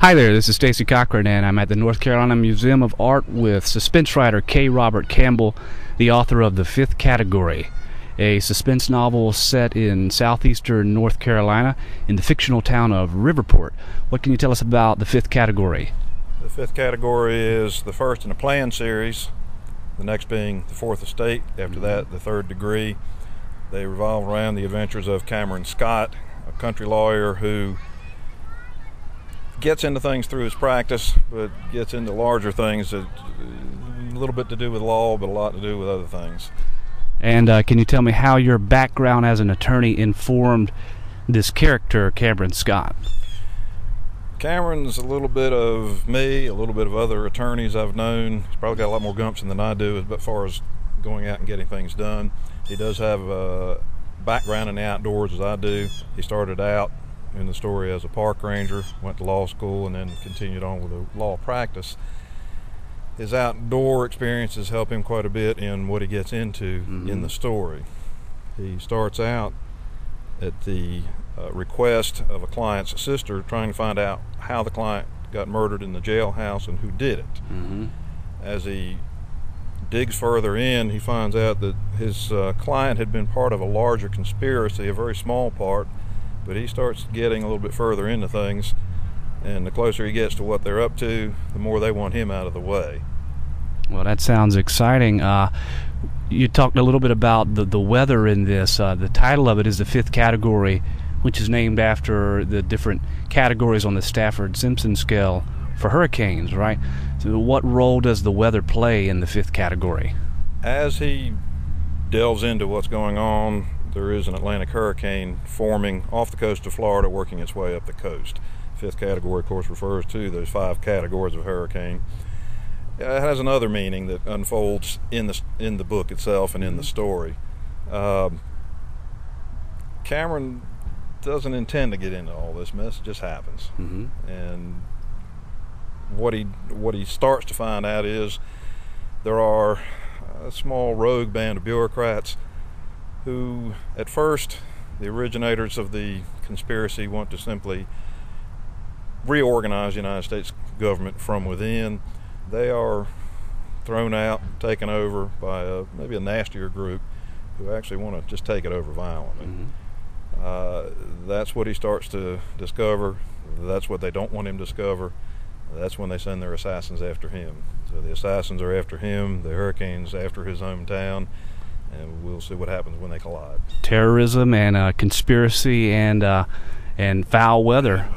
Hi there, this is Stacy Cochran, and I'm at the North Carolina Museum of Art with suspense writer K. Robert Campbell, the author of The Fifth Category, a suspense novel set in southeastern North Carolina in the fictional town of Riverport. What can you tell us about The Fifth Category? The Fifth Category is the first in a planned series, the next being The Fourth Estate, after that The Third Degree. They revolve around the adventures of Cameron Scott, a country lawyer who gets into things through his practice, but gets into larger things that a little bit to do with law, but a lot to do with other things. And can you tell me how your background as an attorney informed this character, Cameron Scott? Cameron's a little bit of me, a little bit of other attorneys I've known. He's probably got a lot more gumption than I do as far as going out and getting things done. He does have a background in the outdoors as I do. He started out in the story as a park ranger, went to law school, and then continued on with a law practice. His outdoor experiences help him quite a bit in what he gets into in the story. He starts out at the request of a client's sister, trying to find out how the client got murdered in the jailhouse and who did it. As he digs further in, he finds out that his client had been part of a larger conspiracy, a very small part, but he starts getting a little bit further into things, and the closer he gets to what they're up to, the more they want him out of the way. Well, that sounds exciting. You talked a little bit about the weather in this. The title of it is The Fifth Category, which is named after the different categories on the Stafford-Simpson scale for hurricanes, right? So what role does the weather play in the fifth category? As he delves into what's going on, there is an Atlantic hurricane forming off the coast of Florida, working its way up the coast. Fifth category, of course, refers to those 5 categories of hurricane. It has another meaning that unfolds in the book itself and in the story. Cameron doesn't intend to get into all this mess; it just happens. And what he starts to find out is there are a small rogue band of bureaucrats who, at first, the originators of the conspiracy want to simply reorganize the United States government from within. They are thrown out, taken over by maybe a nastier group who actually want to just take it over violently. That's what he starts to discover. That's what they don't want him to discover. That's when they send their assassins after him. So the assassins are after him, the hurricane's after his hometown, and we'll see what happens when they collide. Terrorism and conspiracy and foul weather.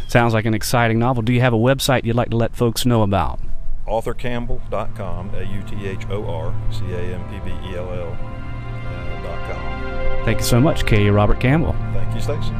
Sounds like an exciting novel. Do you have a website you'd like to let folks know about? authorcampbell.com, authorcampbell.com. Thank you so much, K. Robert Campbell. Thank you, Stacy.